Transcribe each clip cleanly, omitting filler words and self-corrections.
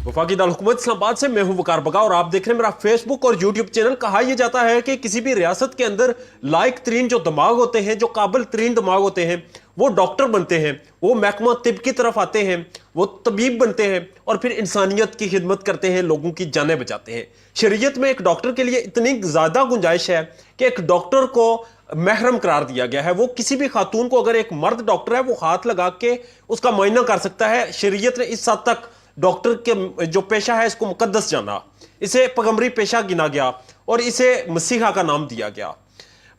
वफाकी दारुल हुकूमत इस्लामाबाद से मैं हूं वकार बगा और आप देख रहे हैं मेरा फेसबुक और यूट्यूब चैनल। कहा यह जाता है कि किसी भी रियासत के अंदर लायक तरीन जो दिमाग होते हैं, जो काबिल तरीन दिमाग होते हैं, वो डॉक्टर बनते हैं, वो महकमा तिब की तरफ आते हैं, वो तबीब बनते हैं और फिर इंसानियत की खिदमत करते हैं, लोगों की जानें बचाते हैं। शरीयत में एक डॉक्टर के लिए इतनी ज़्यादा गुंजाइश है कि एक डॉक्टर को महरम करार दिया गया है। वो किसी भी खातून को, अगर एक मर्द डॉक्टर है, वो हाथ लगा के उसका मुआयना कर सकता है। शरीयत ने इस हद तक डॉक्टर के जो पेशा है इसको मुकद्दस जाना, इसे पैगंबरी पेशा गिना गया और इसे मसीहा का नाम दिया गया।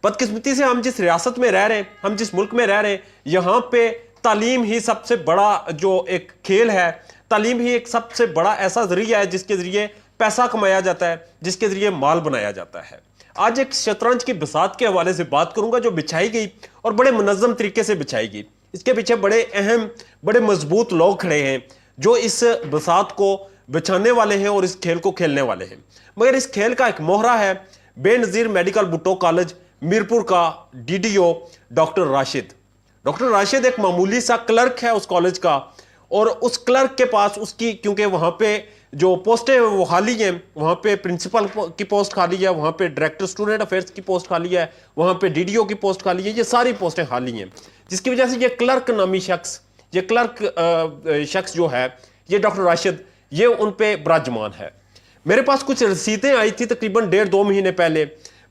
बदकिस्मती से हम जिस रियासत में रह रहे हैं, हम जिस मुल्क में रह रहे हैं, यहाँ पे तालीम ही सबसे बड़ा जो एक खेल है, तालीम ही एक सबसे बड़ा ऐसा जरिया है जिसके जरिए पैसा कमाया जाता है, जिसके जरिए माल बनाया जाता है। आज एक शतरंज की बिसात के हवाले से बात करूंगा जो बिछाई गई और बड़े मुनज़्ज़म तरीके से बिछाई गई। इसके पीछे बड़े अहम, बड़े मजबूत लोग खड़े हैं जो इस बिसात को बिछाने वाले हैं और इस खेल को खेलने वाले हैं। मगर इस खेल का एक मोहरा है बेनज़ीर मेडिकल भुट्टो कॉलेज मीरपुर का DDO doctor Rashid. Doctor Rashid एक मामूली सा क्लर्क है उस कॉलेज का, और उस क्लर्क के पास उसकी, क्योंकि वहाँ पे जो पोस्टें हैं वो खाली हैं, वहाँ पे प्रिंसिपल की पोस्ट खाली है, वहाँ पे डायरेक्टर स्टूडेंट अफेयर्स की पोस्ट खाली है, वहाँ पे डीडीओ की पोस्ट खाली है, ये सारी पोस्टें खाली हैं। जिसकी वजह से ये क्लर्क नामी शख्स, ये क्लर्क शख्स जो है, ये डॉक्टर राशिद, ये उन पे विराजमान है। मेरे पास कुछ रसीदें आई थी तकरीबन 1.5-2 महीने पहले।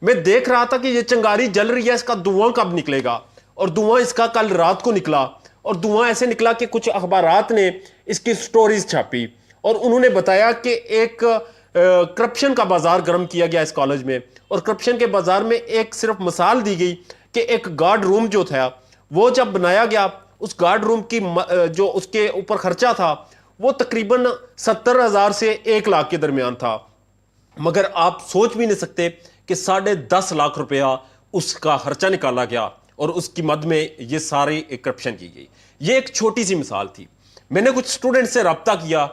मैं देख रहा था कि ये चिंगारी जल रही है, इसका धुआं कब निकलेगा, और धुआं इसका कल रात को निकला। और धुआं ऐसे निकला कि कुछ अखबारात ने इसकी स्टोरीज छापी और उन्होंने बताया कि एक करप्शन का बाजार गर्म किया गया इस कॉलेज में। और करप्शन के बाजार में एक सिर्फ मिसाल दी गई कि एक गार्ड रूम जो था वो जब बनाया गया, उस गार्ड रूम की जो उसके ऊपर खर्चा था वो तकरीबन 70,000 से 1 लाख के दरमियान था। मगर आप सोच भी नहीं सकते कि 10.5 लाख रुपया उसका खर्चा निकाला गया और उसकी मद में ये सारी करप्शन की गई। ये एक छोटी सी मिसाल थी। मैंने कुछ स्टूडेंट से रब्ता किया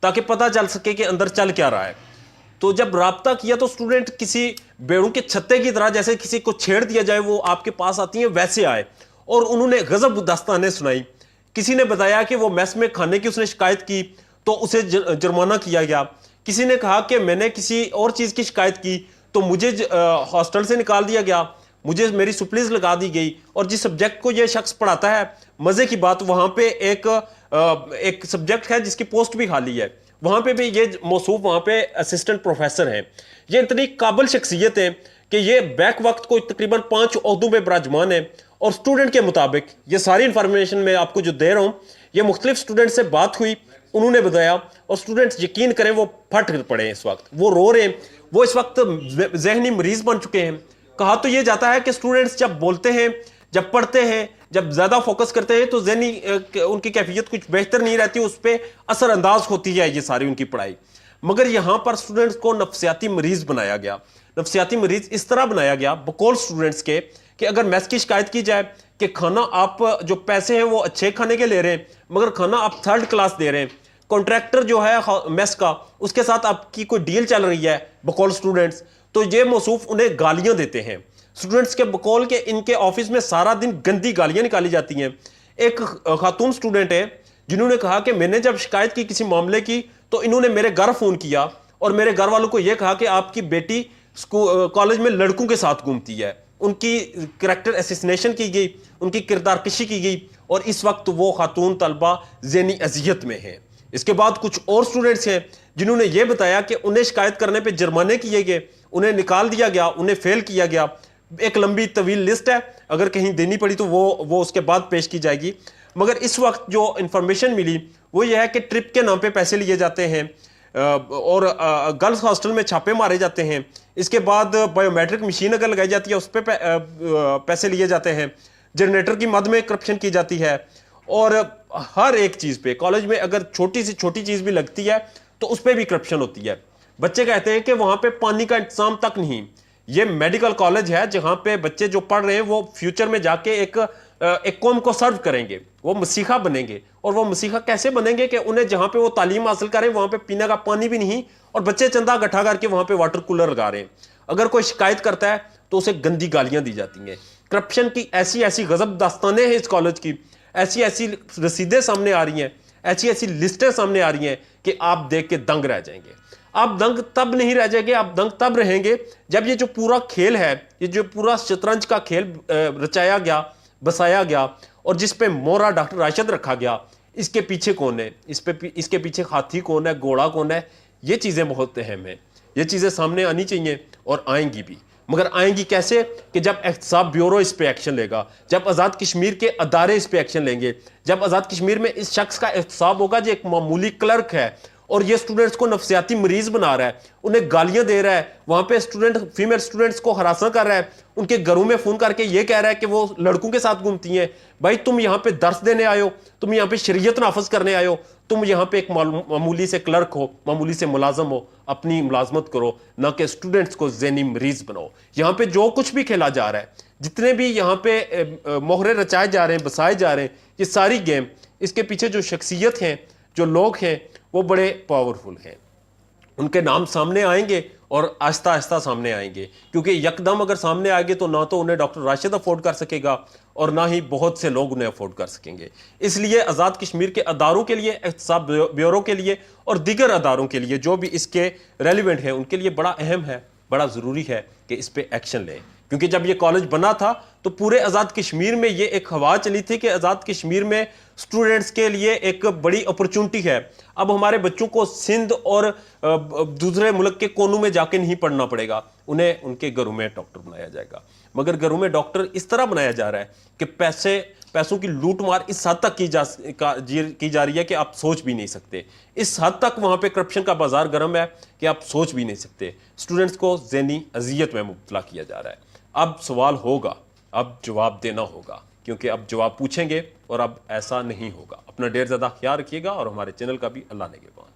ताकि पता चल सके कि अंदर चल क्या रहा है। तो जब रब्ता किया तो स्टूडेंट किसी बेड़ों के छत्ते की तरह, जैसे किसी को छेड़ दिया जाए वो आपके पास आती हैं, वैसे आए और उन्होंने गजब दास्तानें सुनाई। किसी ने बताया कि वो मेस में खाने की उसने शिकायत की तो उसे जुर्माना किया गया। किसी ने कहा कि मैंने किसी और चीज़ की शिकायत की तो मुझे हॉस्टल से निकाल दिया गया, मुझे मेरी सुप्लीज लगा दी गई। और जिस सब्जेक्ट को ये शख्स पढ़ाता है, मज़े की बात, वहाँ पे एक सब्जेक्ट है जिसकी पोस्ट भी खाली है, वहाँ पे भी ये मौसूफ वहाँ पे असिस्टेंट प्रोफेसर हैं। ये इतनी काबिल शख्सियत है कि ये बैक वक्त को तकरीबन 5 ओहदों में विराजमान है। और स्टूडेंट के मुताबिक, ये सारी इंफॉर्मेशन मैं आपको जो दे रहा हूँ, ये मुख्तलिफ स्टूडेंट से बात हुई, उन्होंने बताया, और स्टूडेंट्स यकीन करें वो फट पड़े हैं इस वक्त, वो रो रहे हैं, वो इस वक्त जहनी मरीज बन चुके हैं। कहा तो ये जाता है कि स्टूडेंट्स जब बोलते हैं, जब पढ़ते हैं, जब ज़्यादा फोकस करते हैं तो जहनी उनकी कैफियत कुछ बेहतर नहीं रहती, उस पर असरअंदाज होती है ये सारी उनकी पढ़ाई। मगर यहाँ पर स्टूडेंट्स को नफ्सियाती मरीज बनाया गया। नफ्सियाती मरीज इस तरह बनाया गया बकौल स्टूडेंट्स के कि अगर मैस की शिकायत की जाए कि खाना आप जो पैसे हैं वो अच्छे खाने के ले रहे हैं, मगर खाना आप 3rd क्लास दे रहे हैं, कॉन्ट्रैक्टर जो है मैस का, उसके साथ आपकी कोई डील चल रही है बकौल स्टूडेंट्स, तो ये मौसूफ उन्हें गालियां देते हैं स्टूडेंट्स के बकौल के। इनके ऑफिस में सारा दिन गंदी गालियां निकाली जाती हैं। एक खातून स्टूडेंट है जिन्होंने कहा कि मैंने जब शिकायत की किसी मामले की तो इन्होंने मेरे घर फ़ोन किया और मेरे घर वालों को यह कहा कि आपकी बेटी कॉलेज में लड़कों के साथ घूमती है। उनकी करैक्टर असैसिनेशन की गई, उनकी किरदार कशी की गई, और इस वक्त वो खातून तलबा ज़हनी अजियत में है। इसके बाद कुछ और स्टूडेंट्स हैं जिन्होंने ये बताया कि उन्हें शिकायत करने पे जुर्माने किए गए, उन्हें निकाल दिया गया, उन्हें फेल किया गया। एक लंबी तवील लिस्ट है, अगर कहीं देनी पड़ी तो वो उसके बाद पेश की जाएगी। मगर इस वक्त जो इंफॉर्मेशन मिली वो ये है कि ट्रिप के नाम पे पैसे लिए जाते हैं और गर्ल्स हॉस्टल में छापे मारे जाते हैं। इसके बाद बायोमेट्रिक मशीन अगर लगाई जाती है उस पर पैसे लिए जाते हैं। जनरेटर की मद में करप्शन की जाती है। और हर एक चीज़ पे कॉलेज में अगर छोटी सी छोटी चीज़ भी लगती है तो उस पर भी करप्शन होती है। बच्चे कहते हैं कि वहाँ पे पानी का इंतजाम तक नहीं। ये मेडिकल कॉलेज है जहाँ पे बच्चे जो पढ़ रहे हैं वो फ्यूचर में जाके एक कौम को सर्व करेंगे, वो मसीहा बनेंगे। और वो मसीहा कैसे बनेंगे कि उन्हें जहाँ पे वो तालीम हासिल करें वहाँ पे पीने का पानी भी नहीं, और बच्चे चंदा इकट्ठा करके वहाँ पे वाटर कूलर लगा रहे हैं। अगर कोई शिकायत करता है तो उसे गंदी गालियाँ दी जाती हैं। करप्शन की ऐसी ऐसी गजब दास्तानें हैं इस कॉलेज की, ऐसी ऐसी रसीदें सामने आ रही हैं, ऐसी ऐसी लिस्टें सामने आ रही हैं कि आप देख के दंग रह जाएंगे। आप दंग तब नहीं रह जाएंगे, आप दंग तब रहेंगे जब ये जो पूरा खेल है, ये जो पूरा शतरंज का खेल रचाया गया, बसाया गया और जिस पे मोहरा डॉक्टर राशिद रखा गया, इसके पीछे कौन है, इसके पीछे हाथी कौन है, घोड़ा कौन है, ये चीज़ें बहुत अहम हैं। ये चीज़ें सामने आनी चाहिए और आएंगी भी, मगर आएंगी कैसे कि जब एहतसाब ब्यूरो इस पे एक्शन लेगा, जब आज़ाद कश्मीर के अदारे इस पे एक्शन लेंगे, जब आज़ाद कश्मीर में इस शख्स का एहतसाब होगा जो एक मामूली क्लर्क है और ये स्टूडेंट्स को नफसियाती मरीज बना रहा है, उन्हें गालियां दे रहा है, वहां पे फीमेल स्टूडेंट्स को हरासा कर रहा है, उनके घरों में फोन करके ये कह रहा है कि वो लड़कों के साथ घूमती हैं। भाई तुम यहां पे दर्स देने आए हो, तुम यहां पे शरीयत नाफज करने आए हो, तुम यहां पे एक मामूली से क्लर्क हो, मामूली से मुलाजम हो, अपनी मुलाजमत करो, ना कि स्टूडेंट्स को ज़हनी मरीज बनाओ। यहां पे जो कुछ भी खेला जा रहा है, जितने भी यहां पे मोहरे रचाए जा रहे हैं, बसाए जा रहे हैं, ये सारी गेम, इसके पीछे जो शख्सियत हैं, जो लोग हैं, वो बड़े पावरफुल हैं। उनके नाम सामने आएंगे और आहिस्ता आहिस्ता सामने आएंगे, क्योंकि यकदम अगर सामने आएंगे तो ना तो उन्हें डॉक्टर राशिद अफोर्ड कर सकेगा और ना ही बहुत से लोग उन्हें अफोर्ड कर सकेंगे। इसलिए आज़ाद कश्मीर के अदारों के लिए, एहतसाब ब्यूरो के लिए और दीगर अदारों के लिए जो भी इसके रेलिवेंट हैं, उनके लिए बड़ा अहम है, बड़ा ज़रूरी है कि इस पर एक्शन लें। क्योंकि जब ये कॉलेज बना था तो पूरे आज़ाद कश्मीर में ये एक हवा चली थी कि आज़ाद कश्मीर में स्टूडेंट्स के लिए एक बड़ी अपॉर्चुनिटी है। अब हमारे बच्चों को सिंध और दूसरे मुल्क के कोनों में जाके नहीं पढ़ना पड़ेगा, उन्हें उनके घरों में डॉक्टर बनाया जाएगा। मगर घरों में डॉक्टर इस तरह बनाया जा रहा है कि पैसों की लूट मार इस हद तक की जा रही है कि आप सोच भी नहीं सकते। इस हद तक वहाँ पे करप्शन का बाजार गर्म है कि आप सोच भी नहीं सकते। स्टूडेंट्स को ज़हनी अजियत में मुब्तला किया जा रहा है। अब सवाल होगा, अब जवाब देना होगा, क्योंकि अब जवाब पूछेंगे और अब ऐसा नहीं होगा। अपना ढेर ज़्यादा ख्याल रखिएगा और हमारे चैनल का भी अल्लाह नेगहबान।